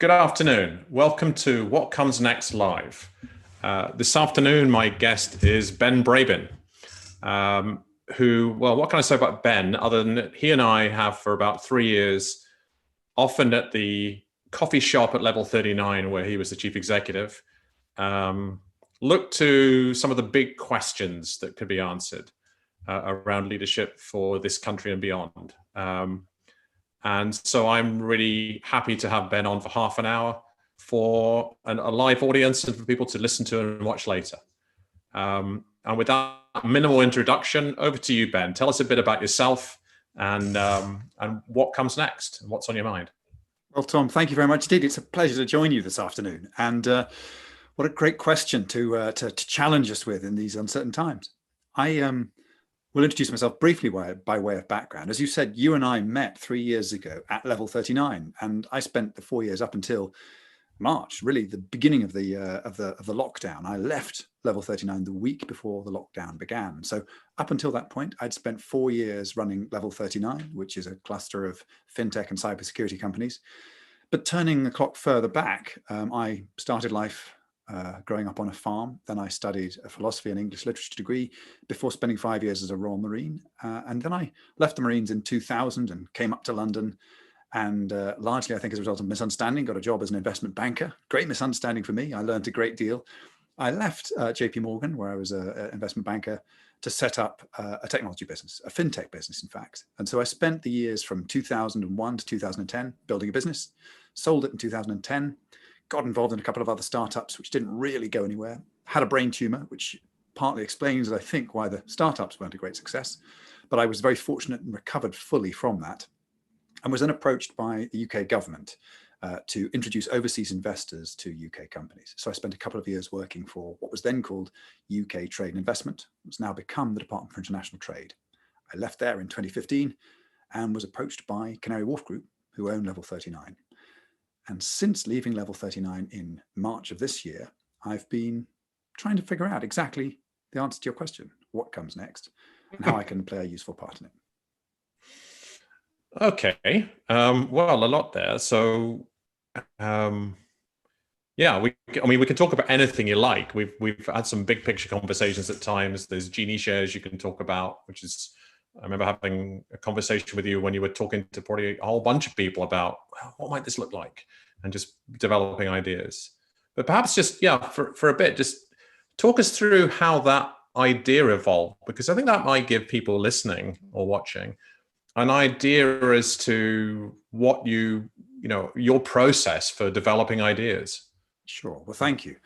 Good afternoon. Welcome to What Comes Next Live. This afternoon, my guest is Ben Brabyn, well, what can I say about Ben other than that he and I have for about 3 years, often at the coffee shop at level 39, where he was the chief executive, looked to some of the big questions that could be answered around leadership for this country and beyond. And so I'm really happy to have Ben on for half an hour for a live audience and for people to listen to and watch later. And with that minimal introduction, over to you, Ben. Tell us a bit about yourself and what comes next and what's on your mind. Well, Tom, thank you very much indeed. It's a pleasure to join you this afternoon. And what a great question to challenge us with in these uncertain times. I will introduce myself briefly by way of background. As you said, you and I met 3 years ago at level 39, and I spent the 4 years up until March, really the beginning of the lockdown. I left level 39 the week before the lockdown began. So up until that point, I'd spent 4 years running level 39, which is a cluster of fintech and cybersecurity companies. But turning the clock further back, I started life growing up on a farm. Then I studied a philosophy and English literature degree before spending 5 years as a Royal Marine. And then I left the Marines in 2000 and came up to London. And largely, I think as a result of misunderstanding, got a job as an investment banker. Great misunderstanding for me. I learned a great deal. I left JP Morgan, where I was an investment banker, to set up a technology business, a fintech business, in fact. And so I spent the years from 2001 to 2010 building a business, sold it in 2010, got involved in a couple of other startups, which didn't really go anywhere, had a brain tumor, which partly explains, I think, why the startups weren't a great success. But I was very fortunate and recovered fully from that, and was then approached by the UK government to introduce overseas investors to UK companies. So I spent a couple of years working for what was then called UK Trade and Investment. It's now become the Department for International Trade. I left there in 2015 and was approached by Canary Wharf Group, who own Level 39. And since leaving Level 39 in March of this year, I've been trying to figure out exactly the answer to your question, what comes next, and how I can play a useful part in it. Okay, well, a lot there. So, yeah, we can talk about anything you like. We've had some big picture conversations at times. There's genie shares you can talk about, which is, I remember having a conversation with you when you were talking to probably a whole bunch of people about what might this look like, and just developing ideas. But perhaps just, yeah, for a bit, just talk us through how that idea evolved, because I think that might give people listening or watching an idea as to what your process for developing ideas. Sure. Well, thank you.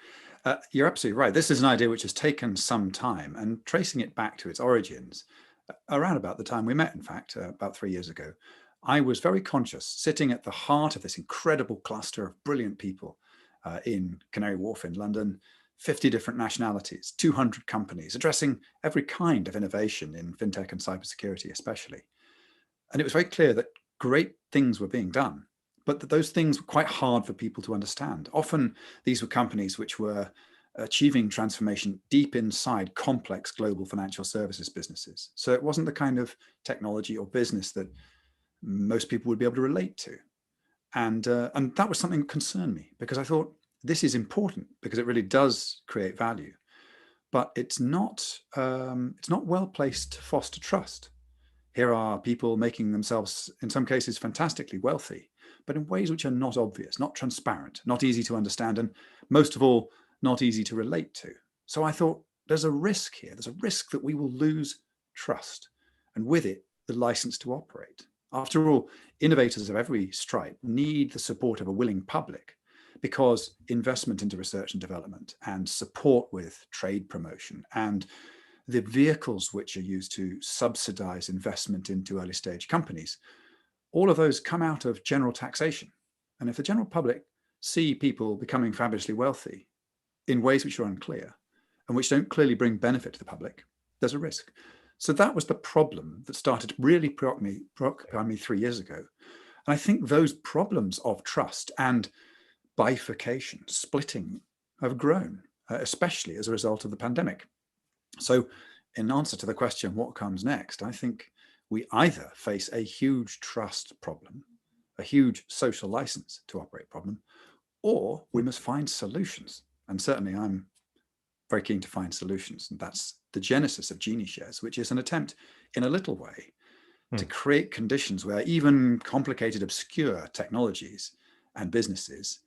You're absolutely right. This is an idea which has taken some time, and tracing it back to its origins, around about the time we met, in fact, about 3 years ago, I was very conscious, sitting at the heart of this incredible cluster of brilliant people in Canary Wharf in London, 50 different nationalities, 200 companies, addressing every kind of innovation in fintech and cybersecurity especially. And it was very clear that great things were being done, but that those things were quite hard for people to understand. Often these were companies which were achieving transformation deep inside complex global financial services businesses. So it wasn't the kind of technology or business that most people would be able to relate to. And that was something that concerned me, because I thought this is important because it really does create value, but it's not well placed to foster trust. Here are people making themselves, in some cases, fantastically wealthy, but in ways which are not obvious, not transparent, not easy to understand, and most of all, not easy to relate to. So I thought, there's a risk here. There's a risk that we will lose trust, and with it, the license to operate. After all, innovators of every stripe need the support of a willing public, because investment into research and development and support with trade promotion and the vehicles which are used to subsidize investment into early stage companies, all of those come out of general taxation. And if the general public see people becoming fabulously wealthy in ways which are unclear and which don't clearly bring benefit to the public, there's a risk. So that was the problem that started to really preoccupy me 3 years ago. And I think those problems of trust and bifurcation, splitting, have grown, especially as a result of the pandemic. So in answer to the question, what comes next, I think we either face a huge trust problem a huge social license to operate problem, or we must find solutions. And certainly I'm very keen to find solutions. And that's the genesis of Genie Shares, which is an attempt in a little way to create conditions where even complicated, obscure technologies and businesses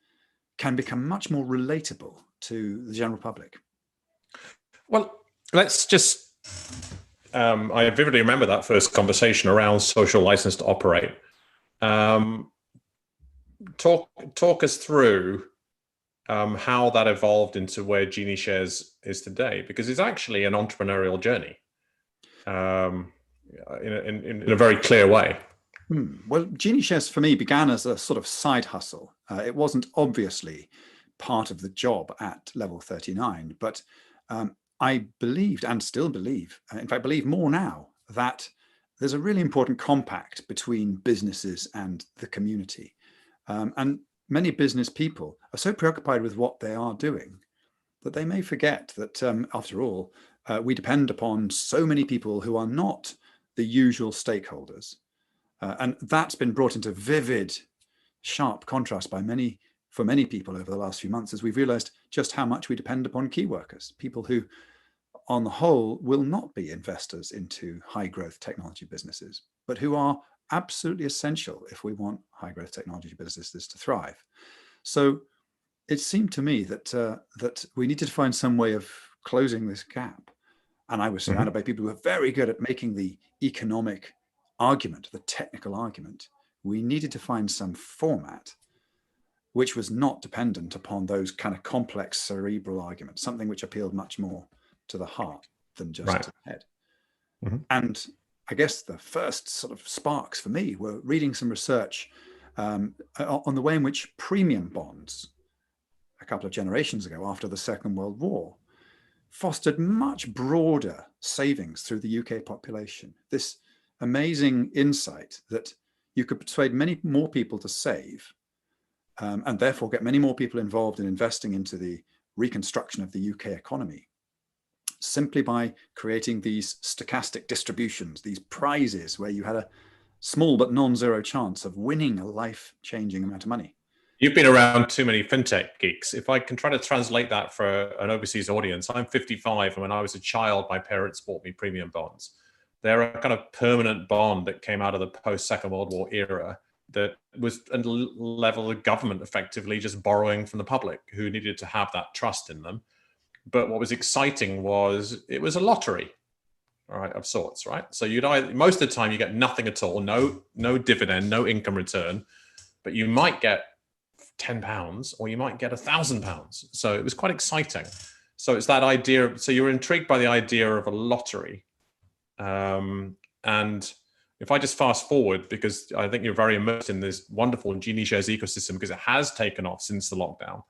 can become much more relatable to the general public. Well, let's just, I vividly remember that first conversation around social license to operate. Talk us through how that evolved into where Genie Shares is today, because it's actually an entrepreneurial journey in a very clear way. Well, Genie Shares for me began as a sort of side hustle. It wasn't obviously part of the job at level 39, but I believed and still believe, in fact, believe more now, that there's a really important compact between businesses and the community. And many business people are so preoccupied with what they are doing that they may forget that, after all, we depend upon so many people who are not the usual stakeholders. And that's been brought into vivid, sharp contrast by for many people over the last few months, as we've realized just how much we depend upon key workers, people who, on the whole, will not be investors into high growth technology businesses, but who are absolutely essential if we want high growth technology businesses to thrive. So it seemed to me that that we needed to find some way of closing this gap. And I was surrounded by people who were very good at making the economic argument, the technical argument. We needed to find some format which was not dependent upon those kind of complex cerebral arguments, something which appealed much more to the heart than just to the head. And I guess the first sort of sparks for me were reading some research on the way in which premium bonds, a couple of generations ago after the Second World War, fostered much broader savings through the UK population. This amazing insight that you could persuade many more people to save, and therefore get many more people involved in investing into the reconstruction of the UK economy, simply by creating these stochastic distributions, these prizes where you had a small but non-zero chance of winning a life-changing amount of money. You've been around too many fintech geeks. If I can try to translate that for an overseas audience, I'm 55, and when I was a child, my parents bought me premium bonds. They're a kind of permanent bond that came out of the post-Second World War era that was a level of government effectively just borrowing from the public who needed to have that trust in them. But what was exciting was it was a lottery, all right, of sorts, right? So most of the time you get nothing at all, no dividend, no income return, but you might get £10 or you might get £1,000. So it was quite exciting. So it's that idea. So you were intrigued by the idea of a lottery. And if I just fast forward, because I think you're very immersed in this wonderful Genie Shares ecosystem, because it has taken off since the lockdown.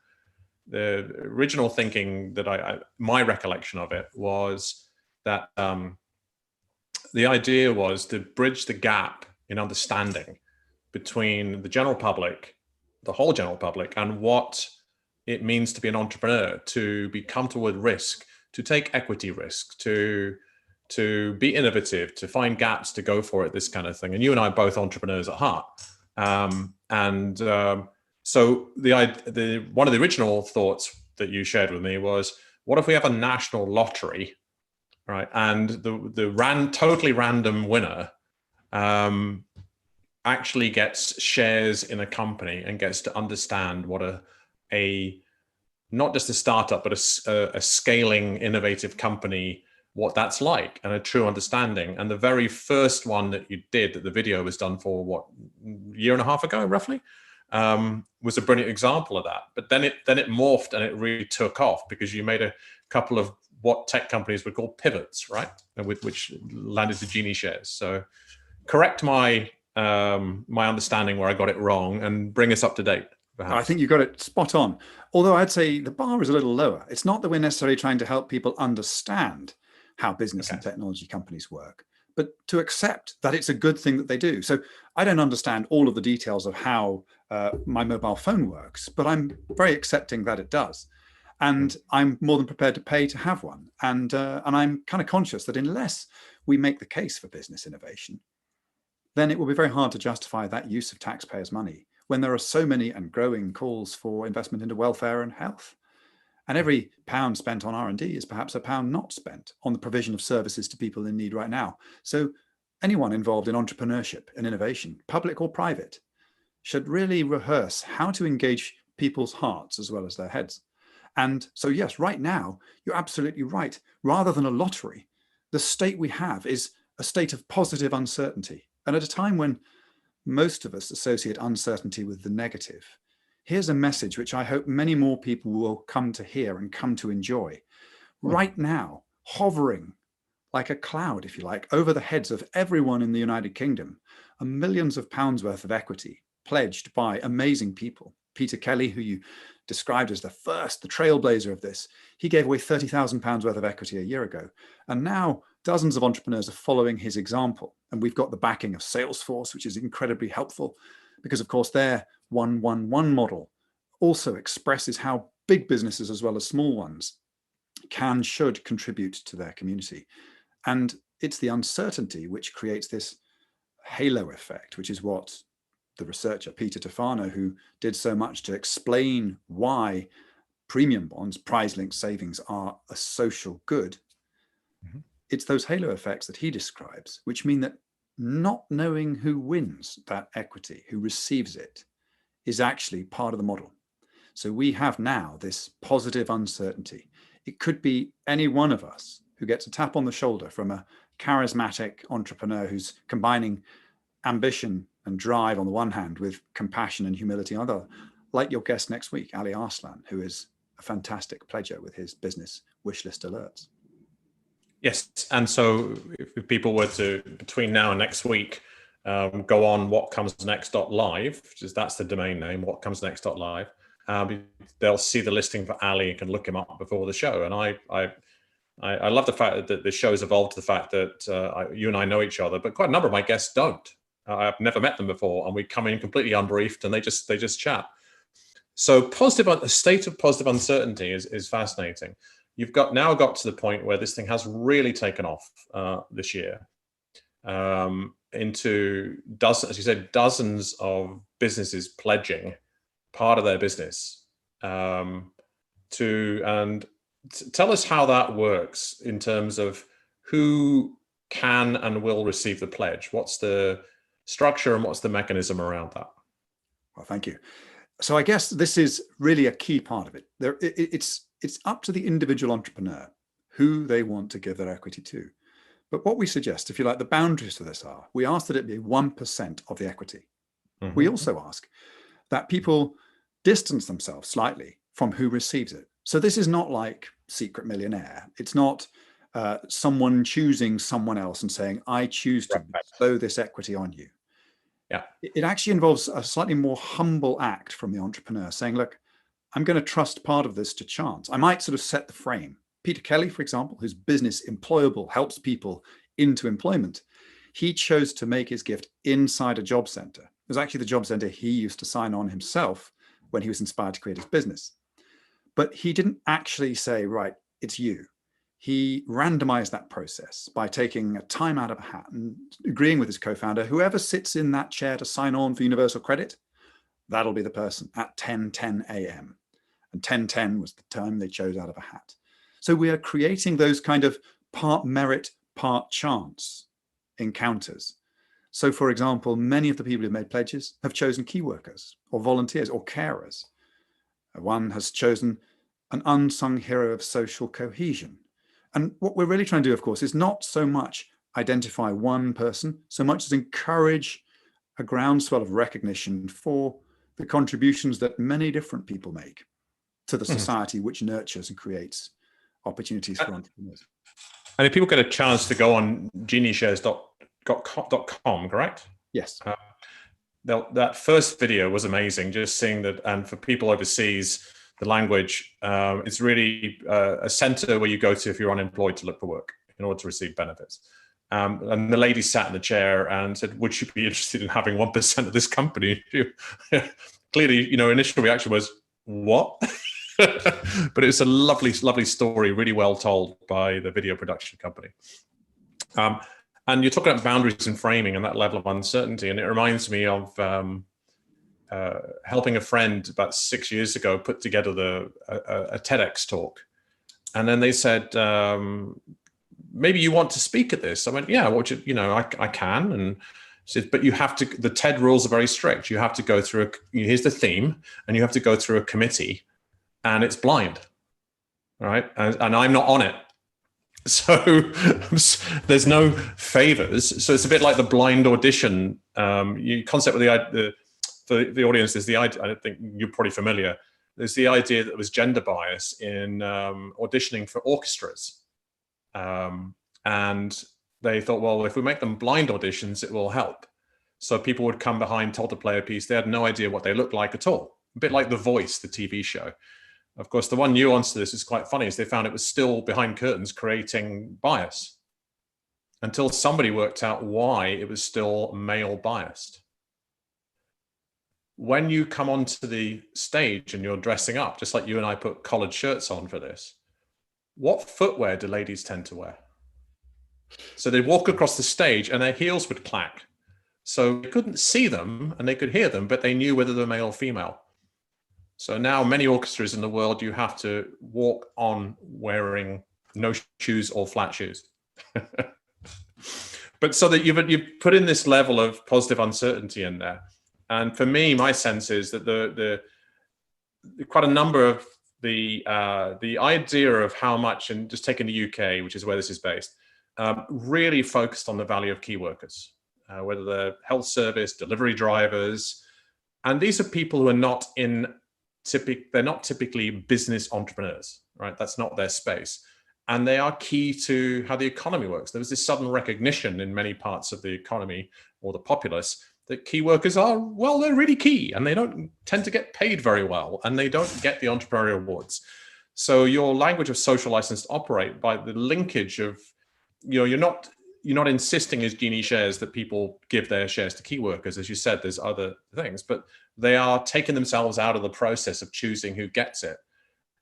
The original thinking that my recollection of it was that the idea was to bridge the gap in understanding between the general public, the whole general public, and what it means to be an entrepreneur, to be comfortable with risk, to take equity risk, to be innovative, to find gaps, to go for it, this kind of thing. And you and I are both entrepreneurs at heart. So one of the original thoughts that you shared with me was, what if we have a national lottery, right? And the totally random winner actually gets shares in a company and gets to understand what not just a startup, but a scaling innovative company, what that's like, and a true understanding. And the very first one that you did, that the video was done for, what, a year and a half ago, roughly, was a brilliant example of that. But then it morphed and it really took off because you made a couple of what tech companies would call pivots, right? And which landed to Genie Shares. So correct my understanding where I got it wrong and bring us up to date. Perhaps. I think you got it spot on. Although I'd say the bar is a little lower. It's not that we're necessarily trying to help people understand how business and technology companies work, but to accept that it's a good thing that they do. So I don't understand all of the details of how my mobile phone works, but I'm very accepting that it does. And I'm more than prepared to pay to have one. And I'm kind of conscious that unless we make the case for business innovation, then it will be very hard to justify that use of taxpayers' money when there are so many and growing calls for investment into welfare and health. And every pound spent on R&D is perhaps a pound not spent on the provision of services to people in need right now. So anyone involved in entrepreneurship and innovation, public or private, should really rehearse how to engage people's hearts as well as their heads. And so, yes, right now, you're absolutely right. Rather than a lottery, the state we have is a state of positive uncertainty. And at a time when most of us associate uncertainty with the negative, here's a message which I hope many more people will come to hear and come to enjoy. Right now, hovering like a cloud, if you like, over the heads of everyone in the United Kingdom, are millions of pounds worth of equity pledged by amazing people. Peter Kelly, who you described as the trailblazer of this, he gave away £30,000 worth of equity a year ago. And now dozens of entrepreneurs are following his example. And we've got the backing of Salesforce, which is incredibly helpful because, of course, their 1-1-1 model also expresses how big businesses as well as small ones should contribute to their community. And it's the uncertainty which creates this halo effect, which is what the researcher Peter Tufano, who did so much to explain why premium bonds, prize-linked savings, are a social good. It's those halo effects that he describes, which mean that not knowing who wins that equity, who receives it, is actually part of the model. So we have now this positive uncertainty. It could be any one of us who gets a tap on the shoulder from a charismatic entrepreneur who's combining ambition and drive on the one hand with compassion and humility on the other, like your guest next week, Ali Arslan, who is a fantastic pledger with his business wishlist alerts. Yes, and so if people were to, between now and next week, go on WhatComesNext.Live, that's the domain name, WhatComesNext.Live, they'll see the listing for Ali and can look him up before the show. And I love the fact that the show has evolved to the fact that you and I know each other, but quite a number of my guests don't. I've never met them before, and we come in completely unbriefed, and they just chat. So a state of positive uncertainty is fascinating. You've now got to the point where this thing has really taken off this year into dozens, as you said, dozens of businesses pledging part of their business tell us how that works in terms of who can and will receive the pledge. What's the structure and what's the mechanism around that? Well, thank you. So I guess this is really a key part of it. It's up to the individual entrepreneur who they want to give their equity to. But what we suggest, if you like, the boundaries for this are, we ask that it be 1% of the equity. Mm-hmm. We also ask that people distance themselves slightly from who receives it. So this is not like Secret Millionaire. It's not someone choosing someone else and saying, I choose to bestow this equity on you. Yeah. It actually involves a slightly more humble act from the entrepreneur saying, look, I'm going to trust part of this to chance. I might sort of set the frame. Peter Kelly, for example, whose business Employable helps people into employment, he chose to make his gift inside a job center. It was actually the job center he used to sign on himself when he was inspired to create his business. But he didn't actually say, right, it's you. He randomized that process by taking a time out of a hat and agreeing with his co-founder, whoever sits in that chair to sign on for universal credit, that'll be the person at 10:10 a.m. And 10:10 was the time they chose out of a hat. So we are creating those kind of part merit, part chance encounters. So for example, many of the people who made pledges have chosen key workers or volunteers or carers. One has chosen an unsung hero of social cohesion. And what we're really trying to do, of course, is not so much identify one person, so much as encourage a groundswell of recognition for the contributions that many different people make to the society which nurtures and creates opportunities for entrepreneurs. And if people get a chance to go on geniesharescom, correct? Yes. That first video was amazing, just seeing that. And for people overseas, the language, it's really a center where you go to if you're unemployed to look for work in order to receive benefits. And the lady sat in the chair and said, would you be interested in having 1% of this company? Clearly, initial reaction was, what? But it's a lovely, lovely story, really well told by the video production company. And you're talking about boundaries and framing and that level of uncertainty. And it reminds me of helping a friend about 6 years ago put together a TEDx talk. And then they said, maybe you want to speak at this. I went, yeah, I can. And said, but you have to, the TED rules are very strict. You have to go through, here's the theme, and you have to go through a committee, and it's blind, right? And I'm not on it. So there's no favors. So it's a bit like the blind audition. Concept with the audience is the idea, I think you're probably familiar. There's the idea that there was gender bias in auditioning for orchestras. And they thought, well, if we make them blind auditions, it will help. So people would come behind, told to play a piece. They had no idea what they looked like at all. A bit like The Voice, the TV show. Of course, the one nuance to this is quite funny, is they found it was still behind curtains creating bias until somebody worked out why it was still male biased. When you come onto the stage and you're dressing up, just like you and I put collared shirts on for this, what footwear do ladies tend to wear? So they'd walk across the stage and their heels would clack. So you couldn't see them and they could hear them, but they knew whether they were male or female. So now many orchestras in the world, you have to walk on wearing no shoes or flat shoes. But so that you've put in this level of positive uncertainty in there. And for me, my sense is that the quite a number of the idea of how much, and just taking the UK, which is where this is based, really focused on the value of key workers, whether they're health service, delivery drivers. And these are people who are not they're not typically business entrepreneurs, right? That's not their space. And they are key to how the economy works. There was this sudden recognition in many parts of the economy or the populace that key workers are, well, they're really key, and they don't tend to get paid very well, and they don't get the entrepreneurial awards. So your language of social license to operate, by the linkage of, you're not insisting as Genie Shares that people give their shares to key workers. As you said, there's other things, but they are taking themselves out of the process of choosing who gets it.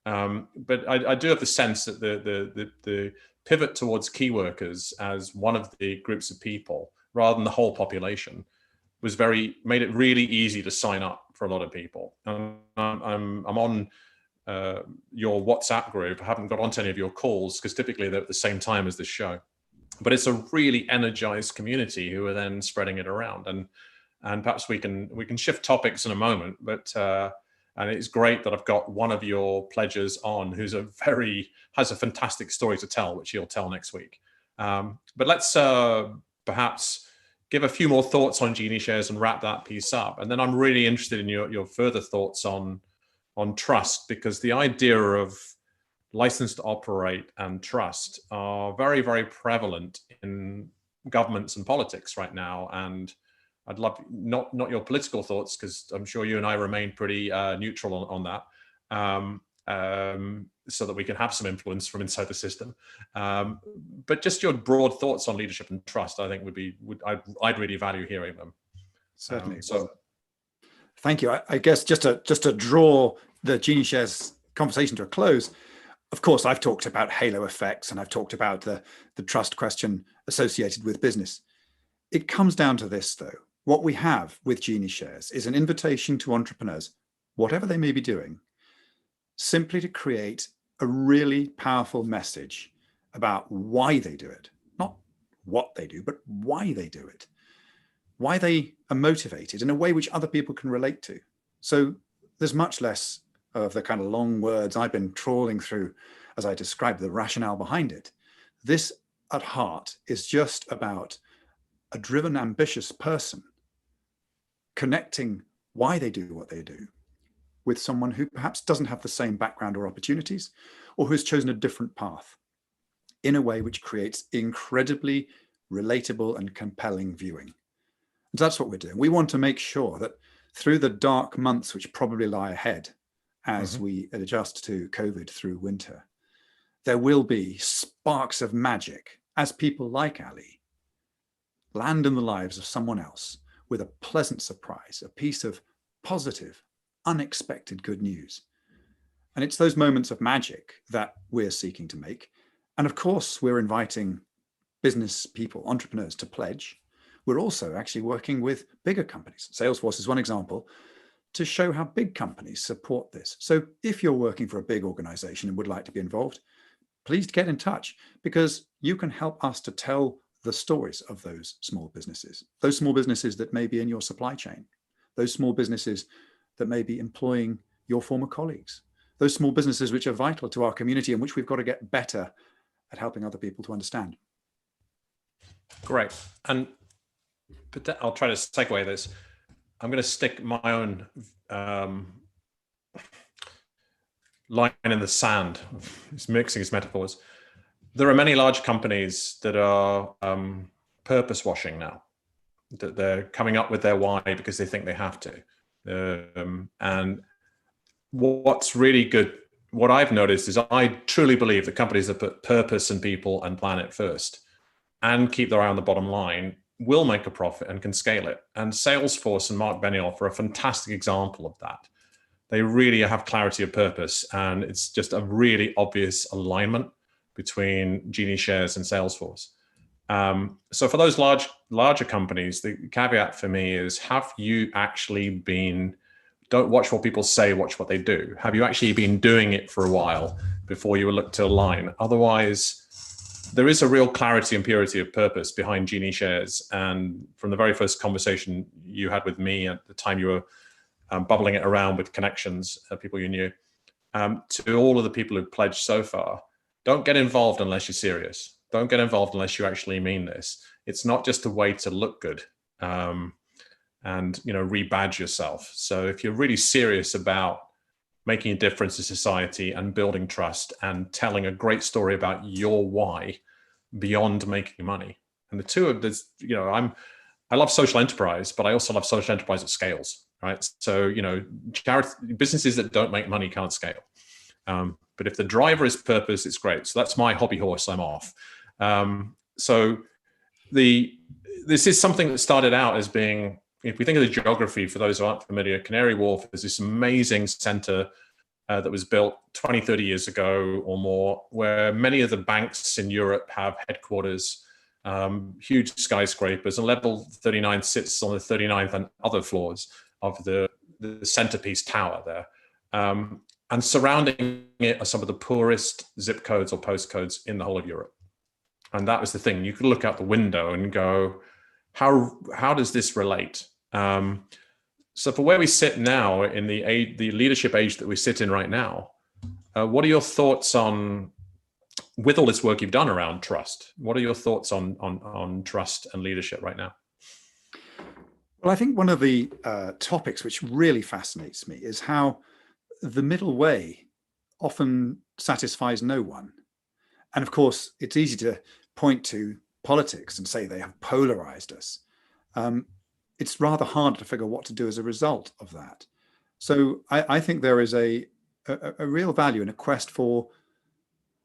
But I do have the sense that the pivot towards key workers as one of the groups of people, rather than the whole population, made it really easy to sign up for a lot of people. I'm on your WhatsApp group. I haven't got onto any of your calls because typically they're at the same time as this show. But it's a really energized community who are then spreading it around, and perhaps we can shift topics in a moment. But and it's great that I've got one of your pledges on, who's has a fantastic story to tell, which he'll tell next week. But let's perhaps give a few more thoughts on Genie Shares and wrap that piece up. And then I'm really interested in your further thoughts on trust, because the idea of license to operate and trust are very, very prevalent in governments and politics right now. And I'd love not your political thoughts, because I'm sure you and I remain pretty neutral on that, so that we can have some influence from inside the system. But just your broad thoughts on leadership and trust, I think I'd really value hearing them. Certainly. Thank you. I guess just to draw the Genie Shares conversation to a close. Of course, I've talked about halo effects, and I've talked about the trust question associated with business. It comes down to this, though. What we have with Genie Shares is an invitation to entrepreneurs, whatever they may be doing, simply to create a really powerful message about why they do it. Not what they do, but why they do it. Why they are motivated in a way which other people can relate to. So there's much less of the kind of long words I've been trawling through as I describe the rationale behind it. This, at heart, is just about a driven, ambitious person connecting why they do what they do with someone who perhaps doesn't have the same background or opportunities, or who has chosen a different path in a way which creates incredibly relatable and compelling viewing. And that's what we're doing. We want to make sure that through the dark months which probably lie ahead, as we adjust to COVID through winter, there will be sparks of magic as people like Ali land in the lives of someone else with a pleasant surprise, a piece of positive, unexpected good news. And it's those moments of magic that we're seeking to make. And of course, we're inviting business people, entrepreneurs to pledge. We're also actually working with bigger companies. Salesforce is one example, to show how big companies support this. So if you're working for a big organization and would like to be involved, please get in touch, because you can help us to tell the stories of those small businesses that may be in your supply chain, those small businesses that may be employing your former colleagues, those small businesses which are vital to our community and which we've got to get better at helping other people to understand. Great. But I'll try to segue this. I'm going to stick my own line in the sand. It's mixing his metaphors. There are many large companies that are purpose washing now, that they're coming up with their why because they think they have to. And what's really good, what I've noticed is I truly believe that companies that put purpose and people and planet first and keep their eye on the bottom line will make a profit and can scale it. And Salesforce and Mark Benioff are a fantastic example of that. They really have clarity of purpose, and it's just a really obvious alignment between Genie Shares and Salesforce. So for those larger companies, the caveat for me is, have you actually been, don't watch what people say, watch what they do. Have you actually been doing it for a while before you look to align? Otherwise, there is a real clarity and purity of purpose behind Genie Shares. And from the very first conversation you had with me at the time you were bubbling it around with connections, people you knew, to all of the people who've pledged so far, don't get involved unless you're serious. Don't get involved unless you actually mean this. It's not just a way to look good and rebadge yourself. So if you're really serious about making a difference in society and building trust and telling a great story about your why beyond making money, and the two of this, I love social enterprise, but I also love social enterprise that scales, right? So, businesses that don't make money can't scale. But if the driver is purpose, it's great. So that's my hobby horse. I'm off. This is something that started out as being, if we think of the geography, for those who aren't familiar, Canary Wharf is this amazing center that was built 20, 30 years ago or more, where many of the banks in Europe have headquarters, huge skyscrapers, and level 39 sits on the 39th and other floors of the centerpiece tower there. And surrounding it are some of the poorest zip codes or postcodes in the whole of Europe. And that was the thing. You could look out the window and go, how does this relate? So for where we sit now in the leadership age that we sit in right now, what are your thoughts on, with all this work you've done around trust, what are your thoughts on trust and leadership right now? Well, I think one of the topics which really fascinates me is how the middle way often satisfies no one. And of course, it's easy to point to politics and say they have polarized us. It's rather hard to figure what to do as a result of that. So I think there is a real value in a quest for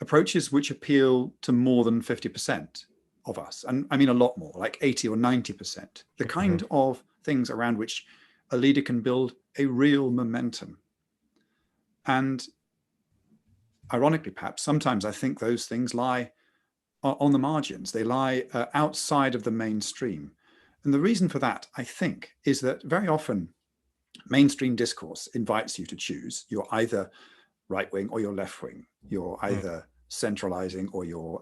approaches which appeal to more than 50% of us. And I mean a lot more, like 80 or 90%, the kind of things around which a leader can build a real momentum. And ironically, perhaps, sometimes I think those things lie on the margins. They lie outside of the mainstream. And the reason for that, I think, is that very often mainstream discourse invites you to choose. You're either right wing or you're left wing. You're either centralizing or you're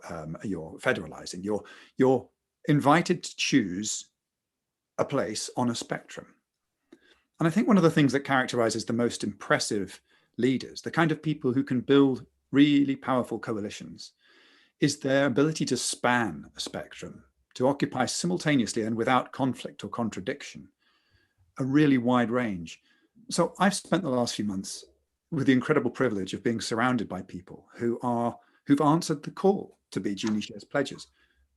federalizing. You're invited to choose a place on a spectrum. And I think one of the things that characterizes the most impressive leaders, the kind of people who can build really powerful coalitions, is their ability to span a spectrum, to occupy simultaneously and without conflict or contradiction, a really wide range. So I've spent the last few months with the incredible privilege of being surrounded by people who've answered the call to be Genie Shares pledges.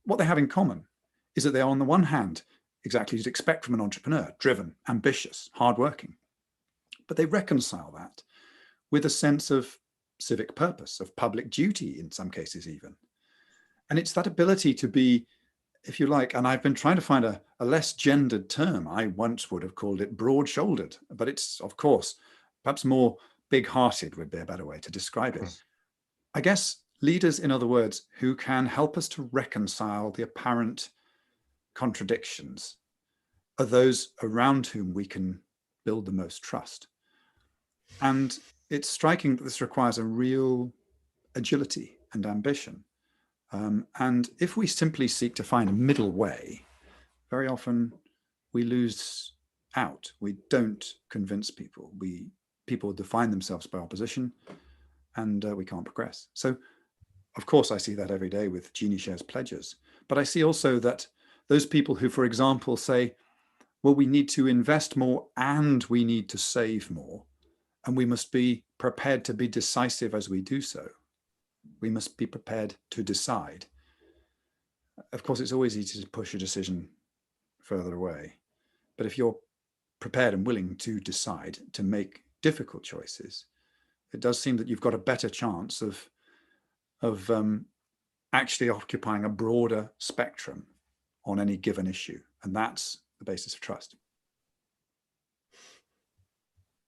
What they have in common is that they are, on the one hand, exactly as you'd expect from an entrepreneur, driven, ambitious, hardworking. But they reconcile that with a sense of civic purpose, of public duty in some cases even. And it's that ability to be, if you like, and I've been trying to find a less gendered term. I once would have called it broad-shouldered, but it's, of course, perhaps more big-hearted would be a better way to describe it. I guess leaders, in other words, who can help us to reconcile the apparent contradictions, are those around whom we can build the most trust. And it's striking that this requires a real agility and ambition. And if we simply seek to find a middle way, very often we lose out. We don't convince people. People define themselves by opposition, and we can't progress. So, of course, I see that every day with Genie Shares pledges. But I see also that those people who, for example, say, well, we need to invest more and we need to save more, and we must be prepared to be decisive as we do so. We must be prepared to decide. Of course, it's always easy to push a decision further away. But if you're prepared and willing to decide, to make difficult choices, it does seem that you've got a better chance of actually occupying a broader spectrum on any given issue. And that's the basis of trust.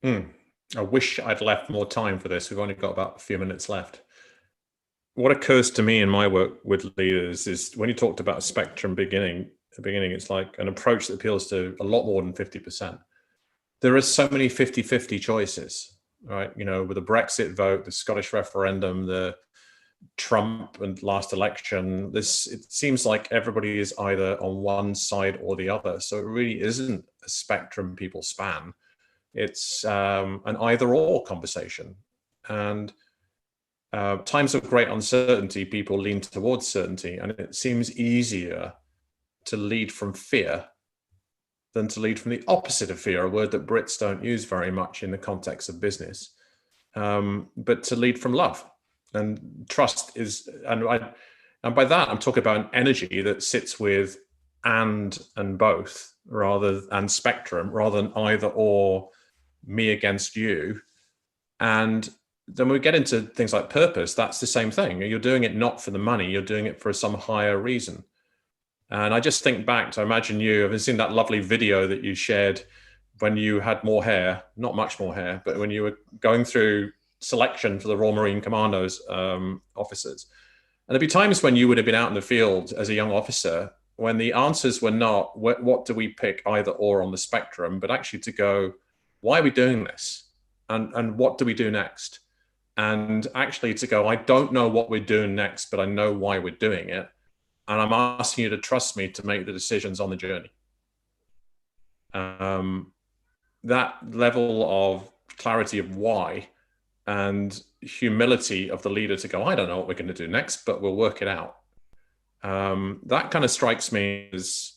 I wish I'd left more time for this. We've only got about a few minutes left. What occurs to me in my work with leaders is when you talked about a spectrum beginning, it's like an approach that appeals to a lot more than 50%. There are so many 50-50 choices, right? You know, with the Brexit vote, the Scottish referendum, the Trump and last election, it seems like everybody is either on one side or the other. So it really isn't a spectrum people span. It's an either or conversation. And times of great uncertainty, people lean towards certainty, and it seems easier to lead from fear than to lead from the opposite of fear, a word that Brits don't use very much in the context of business, but to lead from love. And trust is, and by that I'm talking about an energy that sits with and both, and spectrum, rather than either or, me against you. And then we get into things like purpose. That's the same thing. You're doing it not for the money, you're doing it for some higher reason. And I just think back to, imagine I've seen that lovely video that you shared when you had more hair, not much more hair, but when you were going through selection for the Royal Marine Commandos officers. And there'd be times when you would have been out in the field as a young officer when the answers were not, what do we pick either or on the spectrum, but actually to go, why are we doing this? And what do we do next? And actually to go, I don't know what we're doing next, but I know why we're doing it. And I'm asking you to trust me to make the decisions on the journey. That level of clarity of why and humility of the leader to go, I don't know what we're going to do next, but we'll work it out. That kind of strikes me as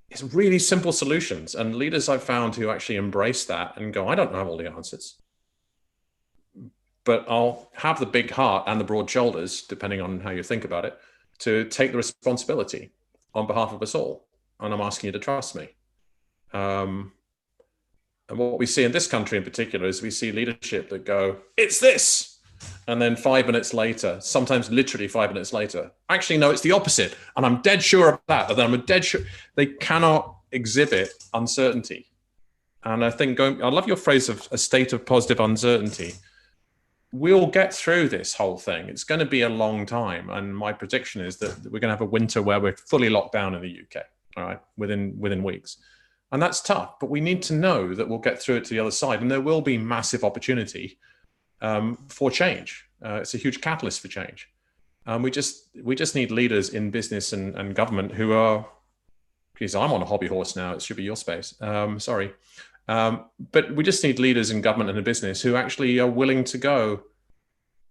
it's really simple solutions. And leaders I've found who actually embrace that and go, I don't know all the answers, but I'll have the big heart and the broad shoulders, depending on how you think about it, to take the responsibility on behalf of us all. And I'm asking you to trust me. And what we see in this country in particular is we see leadership that go, it's this. And then 5 minutes later, sometimes literally 5 minutes later, actually, no, it's the opposite. And I'm dead sure of that. And then I'm dead sure. They cannot exhibit uncertainty. And I think I love your phrase of a state of positive uncertainty. We'll get through this whole thing. It's going to be a long time. And my prediction is that we're going to have a winter where we're fully locked down in the UK, all right, within weeks. And that's tough, but we need to know that we'll get through it to the other side. And there will be massive opportunity for change. It's a huge catalyst for change. We just need leaders in business and government who are, geez, I'm on a hobby horse now. It should be your space. Sorry. But we just need leaders in government and in business who actually are willing to go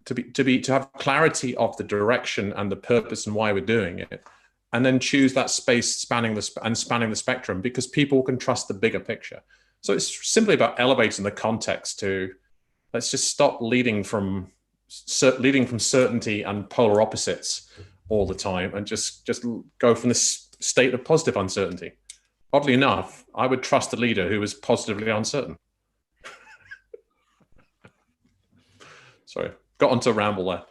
to have clarity of the direction and the purpose and why we're doing it, and then choose that space spanning the spectrum, because people can trust the bigger picture. So it's simply about elevating the context to, let's just stop leading from certainty and polar opposites all the time, and just go from this state of positive uncertainty. Oddly enough, I would trust a leader who is positively uncertain. Sorry, got onto a ramble there.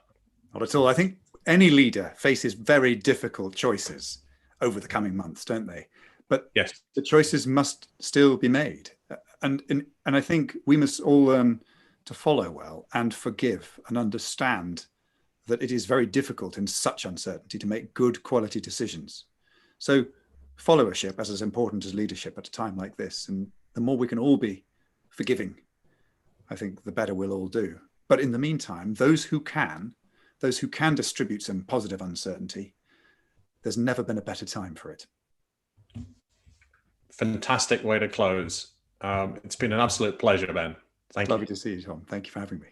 Not at all. I think any leader faces very difficult choices over the coming months, don't they? But yes, the choices must still be made. And I think we must all learn to follow well and forgive and understand that it is very difficult in such uncertainty to make good quality decisions. So followership is as important as leadership at a time like this. And the more we can all be forgiving, I think the better we'll all do. But in the meantime, those who can distribute some positive uncertainty, there's never been a better time for it. Fantastic way to close. It's been an absolute pleasure, Ben. Thank you. Lovely to see you, Tom. Thank you for having me.